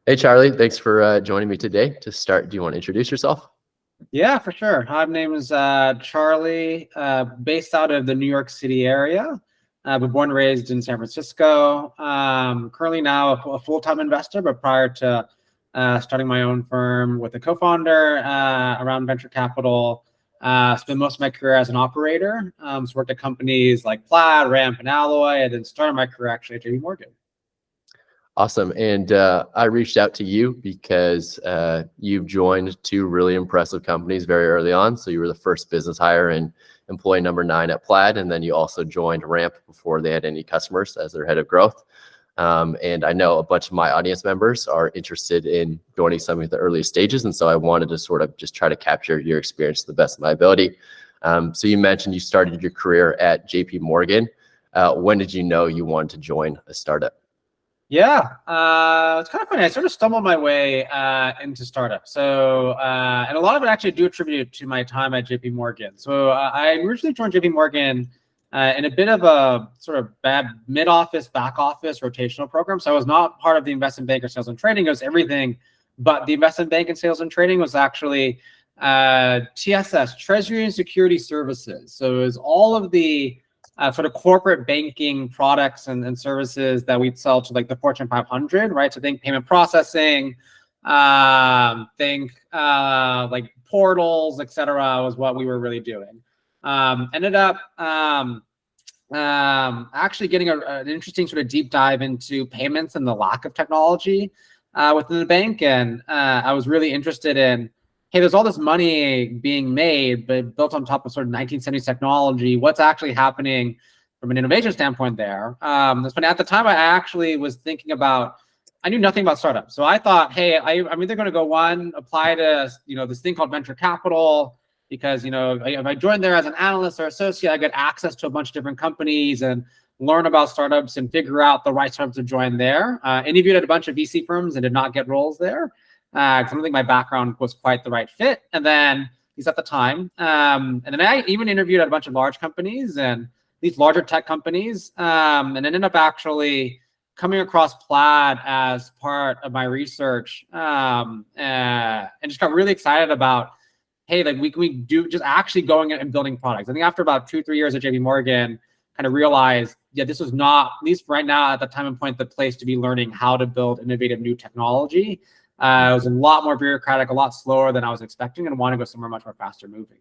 Hey, Charlie, thanks for joining me today. To start, do you want to introduce yourself? Yeah, for sure. Hi, my name is Charlie, based out of the New York City area, but born and raised in San Francisco. Currently now a full-time investor, but prior to starting my own firm with a co-founder around venture capital, spent most of my career as an operator. So worked at companies like Plaid, Ramp, and Alloy, and then started my career actually at JP Morgan. Awesome. And I reached out to you because you've joined two really impressive companies very early on. So you were the first business hire and employee number 9 at Plaid. And then you also joined Ramp before they had any customers as their head of growth. And I know a bunch of my audience members are interested in joining some of the earliest stages. And so I wanted to sort of just try to capture your experience to the best of my ability. So you mentioned you started your career at JP Morgan. When did you know you wanted to join a startup? Yeah, it's kind of funny. I sort of stumbled my way into startups. So, and a lot of it actually do attribute to my time at JP Morgan. So I originally joined JP Morgan in a bit of a sort of bad mid-office, back-office rotational program. So I was not part of the investment bank or sales and trading. It was everything but the investment bank and sales and trading was actually TSS, Treasury and Security Services. So it was all of the sort of corporate banking products and services that we'd sell to like the Fortune 500, right? So think payment processing, think like portals, et cetera, was what we were really doing. Ended up actually getting an interesting sort of deep dive into payments and the lack of technology within the bank. And I was really interested in, hey, there's all this money being made, but built on top of sort of 1970s technology. What's actually happening from an innovation standpoint there? That's funny. At the time, I actually was thinking about, I knew nothing about startups. So I thought, hey, I'm either going to go apply to, this thing called venture capital, because, if I joined there as an analyst or associate, I get access to a bunch of different companies and learn about startups and figure out the right startups to join there. Interviewed at a bunch of VC firms and did not get roles there. I don't think my background was quite the right fit. And then, at least at the time, and then I even interviewed at a bunch of large companies and these larger tech companies, and ended up actually coming across Plaid as part of my research, and just got really excited about, hey, like we do just actually going and building products. I think after about 2-3 years at JP Morgan, kind of realized, yeah, this was not, at least right now at the time and point, the place to be learning how to build innovative new technology. It was a lot more bureaucratic, a lot slower than I was expecting, and want to go somewhere much more faster moving.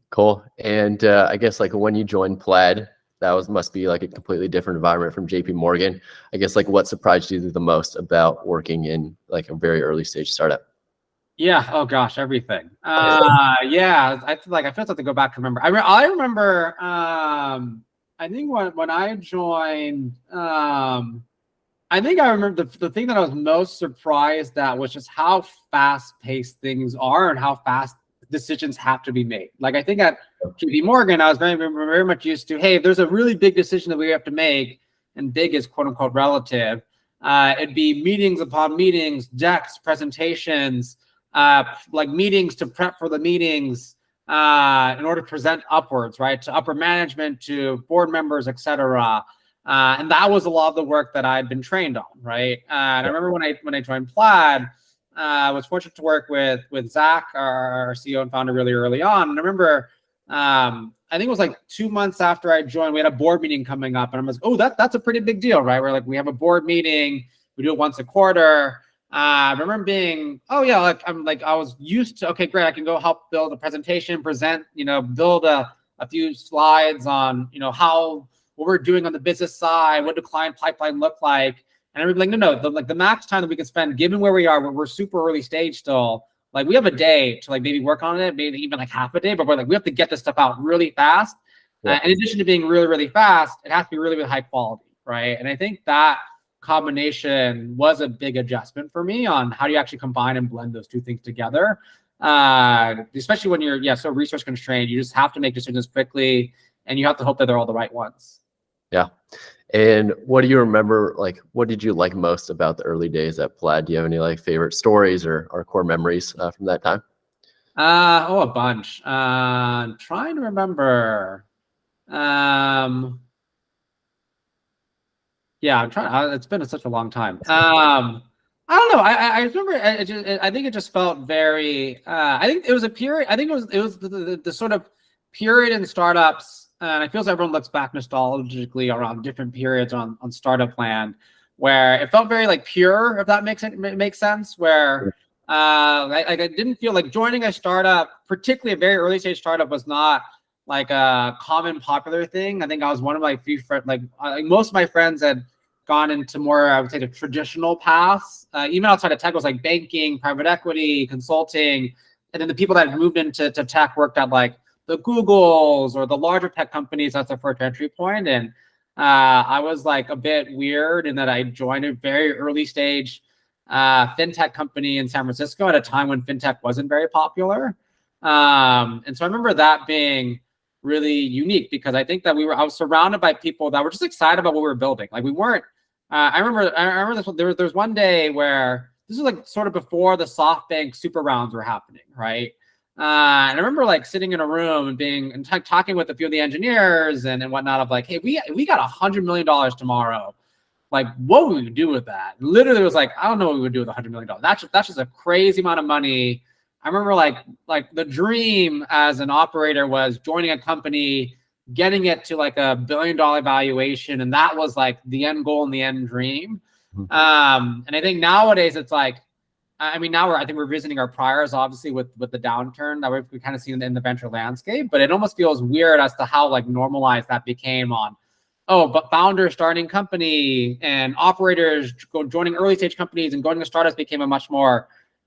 Cool. And I guess like when you joined Plaid, that must be like a completely different environment from JP Morgan. I guess like what surprised you the most about working in like a very early stage startup? Yeah. Oh gosh, everything. Yeah. I feel like I have to go back to remember. I remember. I think when I joined. I think I remember the thing that I was most surprised at was just how fast-paced things are and how fast decisions have to be made. Like I think at JP Morgan, I was very much used to, hey, if there's a really big decision that we have to make, and big is quote unquote relative, it'd be meetings upon meetings, decks, presentations, like meetings to prep for the meetings in order to present upwards, right, to upper management, to board members, et cetera. And that was a lot of the work that I'd been trained on, right? And I remember when I joined Plaid, I was fortunate to work with Zach, our CEO and founder, really early on. And I remember, I think it was like 2 months after I joined, we had a board meeting coming up, and I was, oh, that's a pretty big deal, right? We're like, we have a board meeting, we do it once a quarter. I remember being, oh yeah, I was used to, okay, great, I can go help build a presentation, present, build a few slides on, what we're doing on the business side, what do client pipeline look like? And I'm like, no, the max time that we can spend, given where we are, we're super early stage still. Like we have a day to like maybe work on it, maybe even like half a day, but we're like, we have to get this stuff out really fast. Yeah. In addition to being really, really fast, it has to be really, really high quality, right? And I think that combination was a big adjustment for me on how do you actually combine and blend those two things together. Especially when you're so resource constrained, you just have to make decisions quickly, and you have to hope that they're all the right ones. Yeah. And what do you remember, like, what did you like most about the early days at Plaid? Do you have any like favorite stories or core memories from that time? A bunch. I'm trying to remember. Yeah, I'm trying. It's been such a long time. I don't know. I remember. I think it just felt very. I think it was a period. I think it was the sort of period in startups, and I feel like everyone looks back nostalgically around different periods on startup land, where it felt very like pure. If that makes sense. Where I didn't feel like joining a startup, particularly a very early stage startup, was not like a common popular thing. I think I was one of my few friends. Like most of my friends had gone into more, I would say, the traditional paths, even outside of tech, was like banking, private equity, consulting. And then the people that had moved into tech worked at like the Googles or the larger tech companies. That's their first entry point. And I was like a bit weird in that I joined a very early stage fintech company in San Francisco at a time when fintech wasn't very popular. And so I remember that being really unique because I think that I was surrounded by people that were just excited about what we were building. Like we weren't, I remember this, there was one day where this was like sort of before the SoftBank super rounds were happening, right? And I remember like sitting in a room and talking with a few of the engineers and whatnot of like, hey, we got $100 million tomorrow. Like, what would we do with that? Literally, it was like, I don't know what we would do with $100 million. That's just a crazy amount of money. I remember like the dream as an operator was joining a company, getting it to like $1 billion valuation, and that was like the end goal and the end dream. And I think nowadays it's like, I mean, now I think we're visiting our priors, obviously with the downturn that we've kind of seen in the venture landscape, but it almost feels weird as to how like normalized that became on, oh, but founders starting company and operators joining early stage companies and going to startups became a much more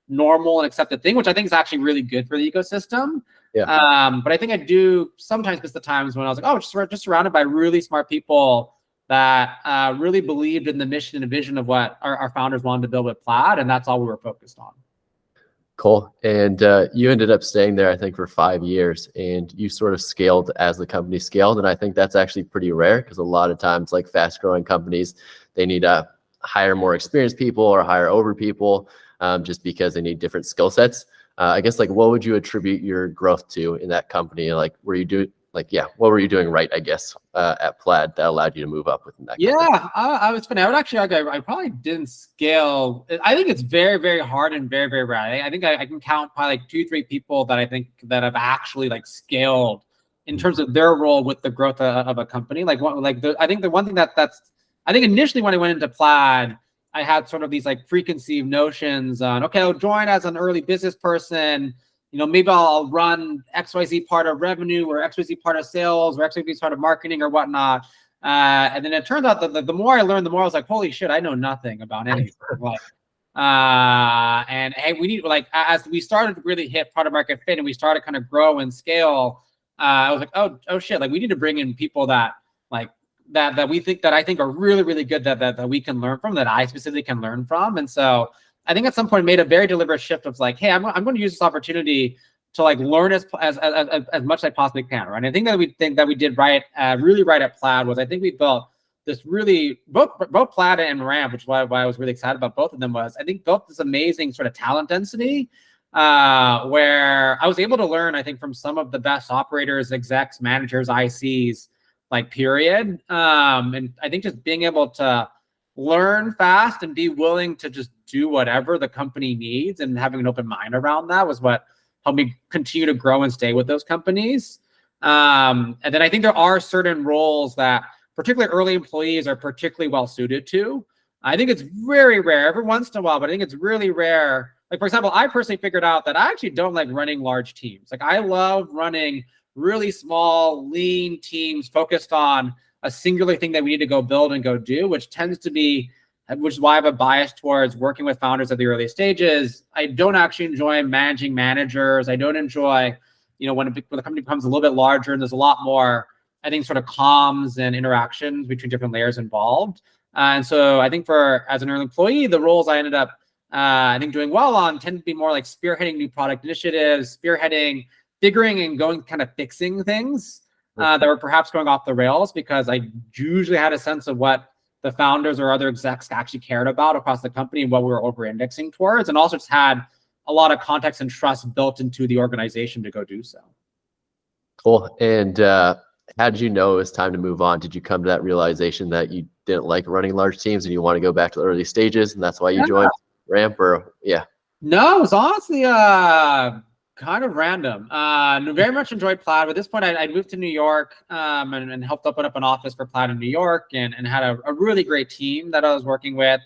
normal and accepted thing, which I think is actually really good for the ecosystem. Yeah. But I think I do sometimes miss the times when I was like, oh, just surrounded by really smart people that really believed in the mission and vision of what our founders wanted to build with Plaid, and that's all we were focused on. Cool. And you ended up staying there, I think, for 5 years, and you sort of scaled as the company scaled. And I think that's actually pretty rare because a lot of times, like fast growing companies, they need to hire more experienced people or hire over people just because they need different skill sets. I guess, like, what would you attribute your growth to in that company? Like, what were you doing right, I guess, at Plaid that allowed you to move up within that company? Yeah, I was funny. I would actually argue I probably didn't scale. I think it's very, very hard and very, very rare. I think I can count probably like 2-3 people that I think that have actually like scaled in terms of their role with the growth of a company. I think the one thing I think initially when I went into Plaid, I had sort of these like preconceived notions on, okay, I'll join as an early business person. You know, maybe I'll run XYZ part of revenue or XYZ part of sales or XYZ part of marketing or whatnot. And then it turns out that the more I learned, the more I was like, holy shit, I know nothing about anything. And hey, we need, like, as we started to really hit product market fit and we started kind of grow and scale, I was like, oh shit, like we need to bring in people that like, that I think are really, really good that we can learn from, that I specifically can learn from. And so I think at some point made a very deliberate shift of like, hey, I'm going to use this opportunity to like learn as much as I possibly can, right? And I think that we did right, really right at Plaid was I think we built this really both Plaid and Ramp, which is why I was really excited about both of them, was I think built this amazing sort of talent density where I was able to learn, I think, from some of the best operators, execs, managers, ICs, like period. And I think just being able to learn fast and be willing to just do whatever the company needs and having an open mind around that was what helped me continue to grow and stay with those companies. And then I think there are certain roles that particularly early employees are particularly well suited to. I think it's very rare every once in a while, but I think it's really rare. Like, for example, I personally figured out that I actually don't like running large teams. Like, I love running really small, lean teams focused on a singular thing that we need to go build and go do, which is why I have a bias towards working with founders at the early stages. I don't actually enjoy managing managers. I don't enjoy, when the company becomes a little bit larger and there's a lot more, I think, sort of comms and interactions between different layers involved. And so I think as an early employee, the roles I ended up, I think, doing well on tend to be more like spearheading new product initiatives, figuring and going kind of fixing things that were perhaps going off the rails, because I usually had a sense of what the founders or other execs actually cared about across the company and what we were over-indexing towards, and also just had a lot of context and trust built into the organization to go do so. Cool. And how did you know it was time to move on? Did you come to that realization that you didn't like running large teams and you want to go back to the early stages, and that's why you joined? ramp or yeah? No, it was honestly kind of random. Very much enjoyed Plaid. But at this point, I moved to New York and helped open up an office for Plaid in New York and had a really great team that I was working with.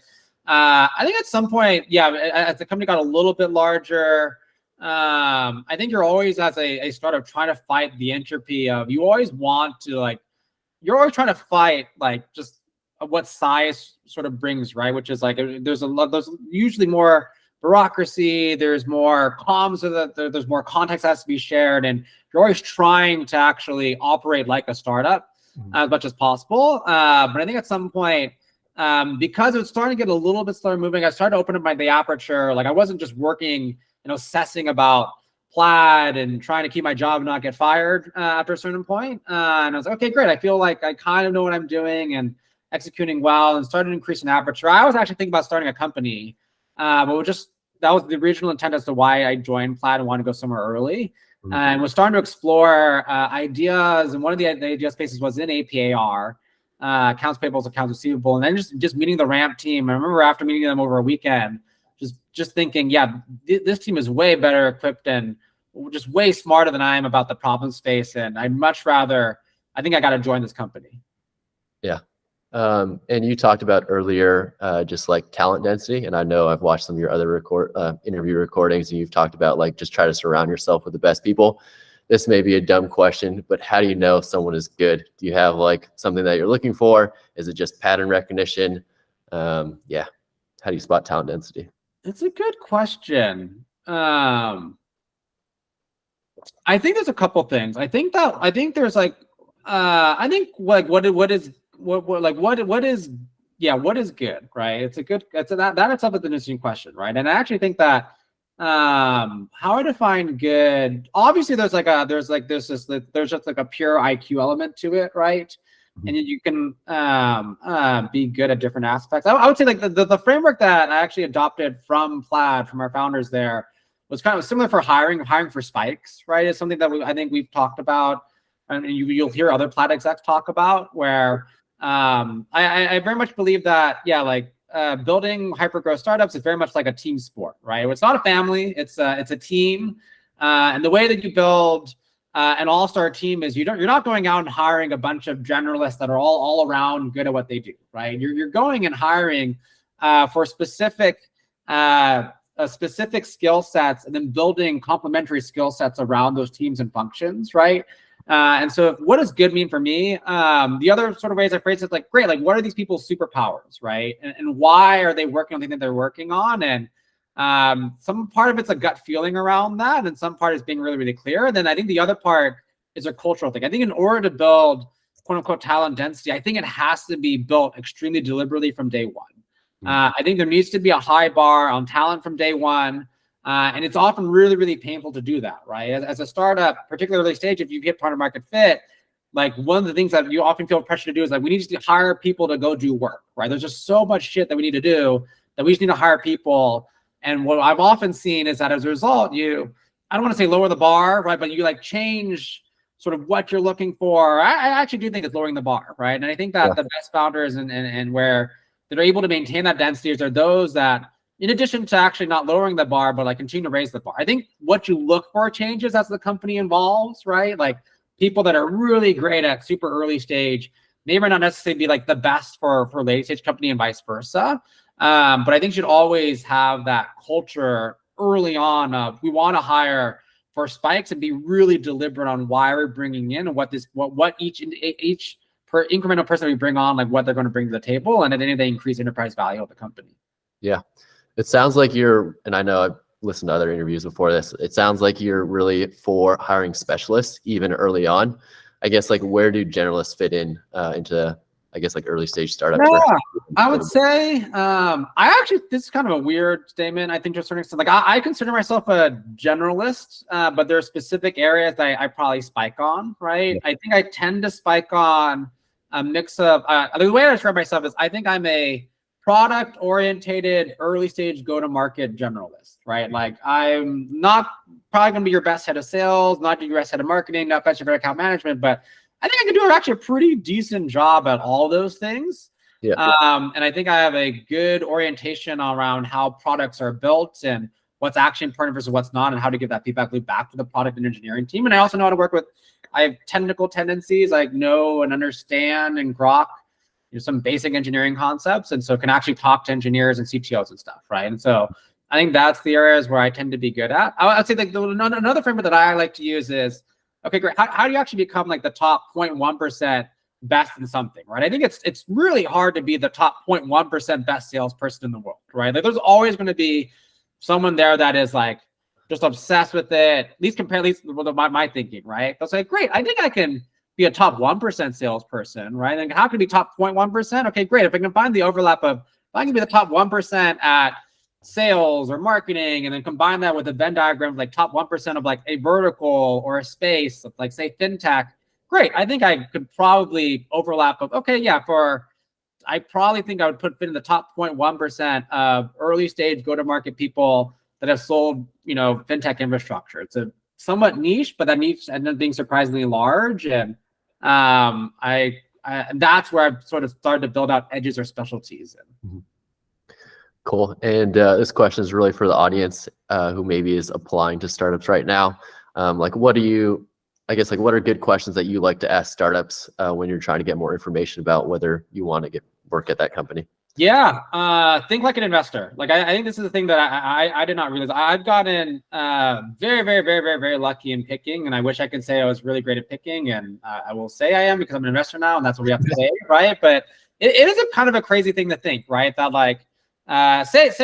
I think at some point, yeah, as the company got a little bit larger, I think you're always, as a startup, trying to fight the entropy of, you always want to, like, you're always trying to fight, like, just what size sort of brings, right? Which is like, there's usually more bureaucracy, there's more comms, so that there's more context that has to be shared, and you're always trying to actually operate like a startup as much as possible. But I think at some point, because it was starting to get a little bit slower moving, I started to open up the aperture. Like, I wasn't just working, obsessing about Plaid and trying to keep my job and not get fired after a certain point. And I was like, okay, great. I feel like I kind of know what I'm doing and executing well, and started increasing aperture. I was actually thinking about starting a company, but that was the original intent as to why I joined Plaid and wanted to go somewhere early. And was starting to explore ideas. And one of the idea spaces was in APAR, accounts payables, accounts receivable, and then just meeting the ramp team. I remember after meeting them over a weekend, just thinking, yeah, this team is way better equipped and just way smarter than I am about the problem space. And I'd much rather, I think I got to join this company. Yeah. And you talked about earlier, just like talent density. And I know I've watched some of your other interview recordings, and you've talked about, like, just try to surround yourself with the best people. This may be a dumb question, but how do you know someone is good? Do you have, like, something that you're looking for? Is it just pattern recognition? Yeah. How do you spot talent density? It's a good question. I think there's a couple things. I think there's like, what is good, right? That itself is an interesting question, right? And I actually think that how I define good, obviously there's just like a pure IQ element to it, right? And you can be good at different aspects. I would say, like, the framework that I actually adopted from Plaid, from our founders there, was kind of similar for hiring for spikes, right? It's something that I think we've talked about, and you'll hear other Plaid execs talk about, where I very much believe that, yeah, like, building hyper-growth startups is very much like a team sport, right? It's not a family, it's a team. And the way that you build an all-star team is you're not going out and hiring a bunch of generalists that are all around good at what they do, right? You're going and hiring for specific skill sets, and then building complementary skill sets around those teams and functions, right? And so what does good mean for me? The other sort of ways I phrase it, like, great, like, what are these people's superpowers, right? And why are they working on the thing that they're working on? And some part of it's a gut feeling around that, and some part is being really, really clear. And then I think the other part is a cultural thing. I think in order to build, quote unquote, talent density, I think it has to be built extremely deliberately from day one. I think there needs to be a high bar on talent from day one. And it's often really, really painful to do that, right? As a startup, particularly early stage, if you hit product market fit, like, one of the things that you often feel pressure to do is, like, we need to hire people to go do work, right? There's just so much shit that we need to do that we just need to hire people. And what I've often seen is that as a result, I don't want to say lower the bar, right? But you, like, change sort of what you're looking for. I actually do think it's lowering the bar, right? And I think that the best founders and where they're able to maintain that density are those that, in addition to actually not lowering the bar, but, like, continue to raise the bar. I think what you look for changes as the company evolves, right? Like, people that are really great at super early stage may or not necessarily be, like, the best for late stage company, and vice versa. But I think you should always have that culture early on of, we want to hire for spikes and be really deliberate on why we're bringing in and what each per incremental person we bring on, like, what they're going to bring to the table, and at the end of the day, increase enterprise value of the company. Yeah. It sounds like and I know I've listened to other interviews before this, it sounds like you're really for hiring specialists even early on. I guess, like, where do generalists fit into, I guess, like, early stage startups? Yeah, I would say, this is kind of a weird statement, I think, to a certain extent. Like, I consider myself a generalist, but there are specific areas that I probably spike on, right? I think I tend to spike on a mix of, the way I describe myself is, I think I'm a product-orientated, early-stage go-to-market generalist, right? Like, I'm not probably going to be your best head of sales, not your best head of marketing, not best of account management, but I think I can do actually a pretty decent job at all those things. Yeah. And I think I have a good orientation around how products are built and what's actually important versus what's not, and how to give that feedback loop back to the product and engineering team. And I also know how to work with, I have technical tendencies, like know and understand and grok some basic engineering concepts. And so can actually talk to engineers and CTOs and stuff, right? And so I think that's the areas where I tend to be good at. I'd say like another framework that I like to use is, okay, great. How do you actually become like the top 0.1% best in something, right? I think it's really hard to be the top 0.1% best salesperson in the world, right? Like there's always going to be someone there that is like just obsessed with it, at least with my thinking, right? They'll say, great, I think I can be a top 1% salesperson, right? And how can I be top 0.1%? Okay, great. If I can find the overlap of, if I can be the top 1% at sales or marketing, and then combine that with a Venn diagram of like top 1% of like a vertical or a space, of like say fintech, great. I think I could probably overlap of, okay, yeah, I probably think I would fit in the top 0.1% of early stage go-to-market people that have sold, fintech infrastructure. It's a somewhat niche, but that niche ended up being surprisingly large. And that's where I've sort of started to build out edges or specialties in. Mm-hmm. Cool. And this question is really for the audience who maybe is applying to startups right now. What are good questions that you like to ask startups when you're trying to get more information about whether you want to work at that company? Yeah, think like an investor. Like I think this is the thing that I did not realize. I've gotten very, very, very, very, very lucky in picking, and I wish I could say I was really great at picking, and I will say I am because I'm an investor now, and that's what we have to say, right? But it is a kind of a crazy thing to think, right? That like say if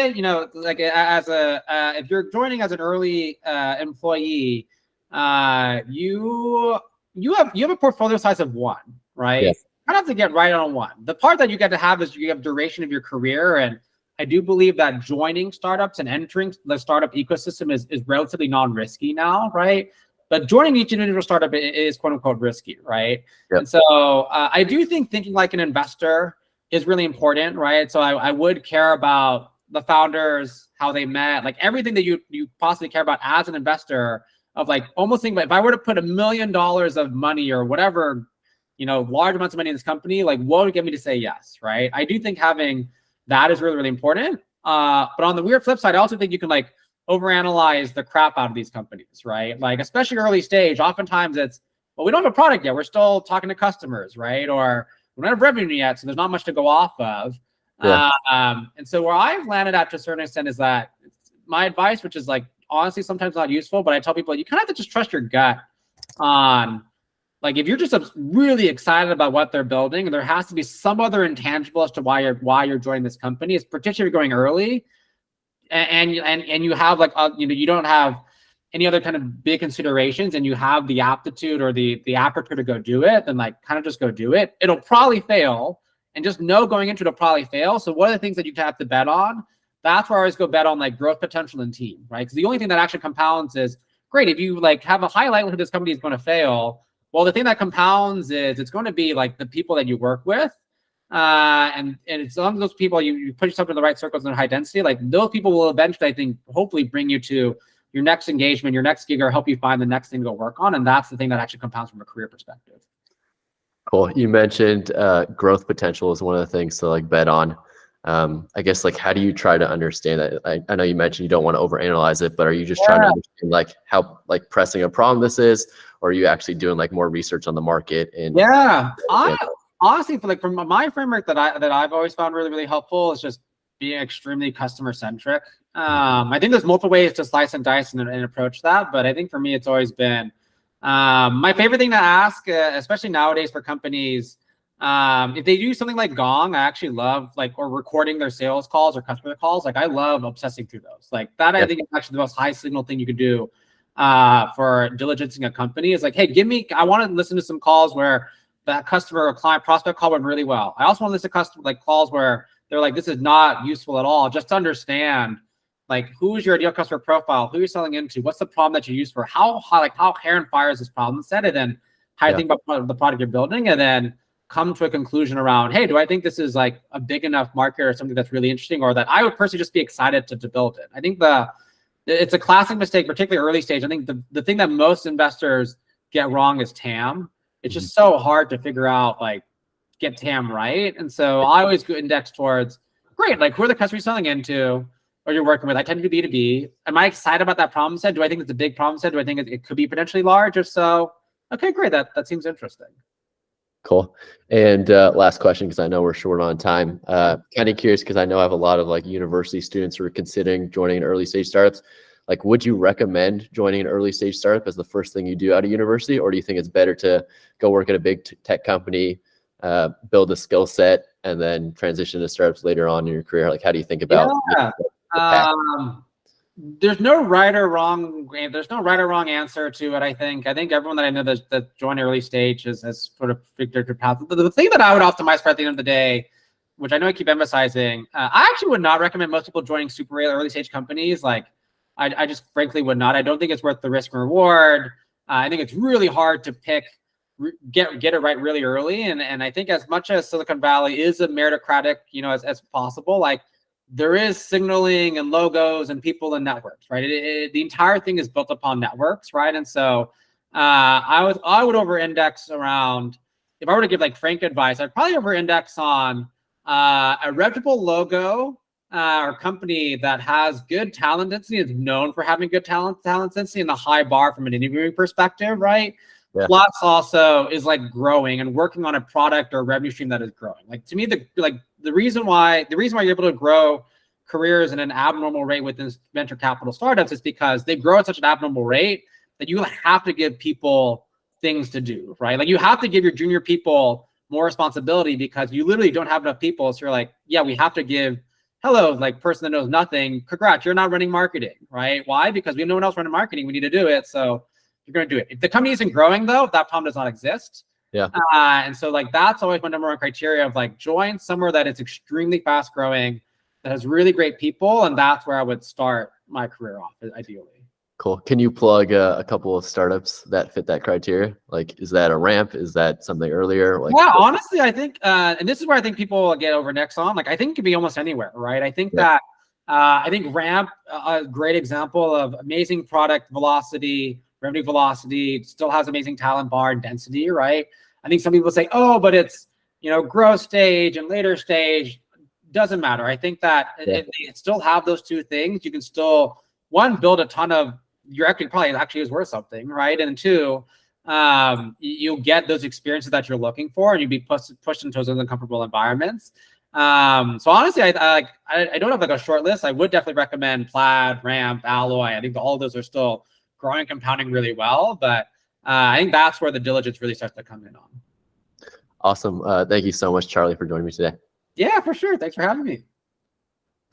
you're joining as an early employee, you have a portfolio size of 1, right? Yes. I don't have to get right on 1. The part that you get to have is you have duration of your career. And I do believe that joining startups and entering the startup ecosystem is relatively non-risky now, right? But joining each individual startup is quote unquote risky, right? Yep. And so I do think thinking like an investor is really important, right? So I would care about the founders, how they met, like everything that you possibly care about as an investor, of like almost think about if I were to put $1 million of money or whatever, large amounts of money in this company, like what would get me to say yes, right? I do think having that is really, really important. But on the weird flip side, I also think you can like overanalyze the crap out of these companies, right? Like especially early stage, oftentimes it's, well, we don't have a product yet. We're still talking to customers, right? Or we don't have revenue yet, so there's not much to go off of. Yeah. And so where I've landed at to a certain extent is that my advice, which is like honestly sometimes not useful, but I tell people you kind of have to just trust your gut on, like if you're just really excited about what they're building, there has to be some other intangible as to why you're joining this company. It's particularly going early, and you have like you don't have any other kind of big considerations, and you have the aptitude or the aperture to go do it, then like kind of just go do it. It'll probably fail, and just know going into it'll probably fail. So what are the things that you have to bet on? That's where I always go bet on like growth potential and team, right? Because the only thing that actually compounds is great if you like have a high likelihood this company is going to fail. Well, the thing that compounds is it's going to be like the people that you work with. And it's as long as those people, you put yourself in the right circles and high density, like those people will eventually, I think, hopefully bring you to your next engagement, your next gig, or help you find the next thing to work on. And that's the thing that actually compounds from a career perspective. Cool. You mentioned growth potential is one of the things to like bet on. I guess like how do you try to understand that? I know you mentioned you don't want to overanalyze it, but are you just trying to understand like how like pressing a problem this is, or are you actually doing like more research on the market? And honestly, from my framework that I've always found really, really helpful is just being extremely customer centric. I think there's multiple ways to slice and dice and approach that, but I think for me it's always been my favorite thing to ask, especially nowadays for companies. If they do something like Gong, I actually love or recording their sales calls or customer calls. Like I love obsessing through those. Like that, I think is actually the most high signal thing you could do for diligencing a company. Is like, hey, I want to listen to some calls where that customer or client prospect call went really well. I also want to listen to customer calls where they're like, this is not useful at all. Just to understand like who's your ideal customer profile, who you're selling into, what's the problem that you use for, how hair and fire is this problem set, and then how you think about the product you're building, and then come to a conclusion around, hey, do I think this is like a big enough market or something that's really interesting, or that I would personally just be excited to build it. I think it's a classic mistake, particularly early stage. I think the thing that most investors get wrong is TAM. It's just so hard to figure out like get TAM right. And so I always go index towards, great, like who are the customers you're selling into or you're working with? I tend to do B2B. Am I excited about that problem set? Do I think it's a big problem set? Do I think it could be potentially large? If so, okay, great. That seems interesting. Cool. And last question, because I know we're short on time. Kind of curious, because I know I have a lot of like university students who are considering joining early stage startups. Like, would you recommend joining an early stage startup as the first thing you do out of university? Or do you think it's better to go work at a big tech company, build a skill set, and then transition to startups later on in your career? Like, how do you think about there's no right or wrong. There's no right or wrong answer to it. I think everyone that I know that joined early stage has sort of figured their path. The thing that I would optimize for at the end of the day, which I know I keep emphasizing, I actually would not recommend most people joining super early stage companies. Like, I just frankly would not. I don't think it's worth the risk and reward. I think it's really hard to get it right really early. And I think as much as Silicon Valley is a meritocratic, as possible, like, there is signaling and logos and people and networks, right? The entire thing is built upon networks, right? And so I would over-index around, if I were to give like frank advice, I'd probably over-index on a reputable logo or company that has good talent density, is known for having good talent density and the high bar from an interviewing perspective, right? Yeah. Plus also is like growing and working on a product or revenue stream that is growing. Like, to me, the reason why you're able to grow careers at an abnormal rate within venture capital startups is because they grow at such an abnormal rate that you have to give people things to do, right? Like, you have to give your junior people more responsibility because you literally don't have enough people. So you're like, yeah, we have to give, hello, like, person that knows nothing, congrats, you're not running marketing, right? Why? Because we have no one else running marketing. We need to do it. So you're going to do it. If the company isn't growing, though, that problem does not exist. Yeah. And so, like, that's always my number one criteria of, like, join somewhere that is extremely fast growing, that has really great people, and that's where I would start my career off, ideally. Cool. Can you plug a couple of startups that fit that criteria? Like, is that a Ramp? Is that something earlier? Like, yeah, honestly, I think, and this is where I think people get over-indexed on. Like, I think it could be almost anywhere, right? I think that I think Ramp, a great example of amazing product velocity, revenue velocity, still has amazing talent bar and density, right? I think some people say, oh, but it's, growth stage and later stage. Doesn't matter. I think that it still have those two things. You can still, one, build a ton of your equity, probably actually is worth something, right? And two, you'll get those experiences that you're looking for, and you'll be pushed into those uncomfortable environments. So honestly, I don't have like a short list. I would definitely recommend Plaid, Ramp, Alloy. I think all of those are still growing and compounding really well, but I think that's where the diligence really starts to come in on. Awesome. Thank you so much, Charlie, for joining me today. Yeah, for sure. Thanks for having me.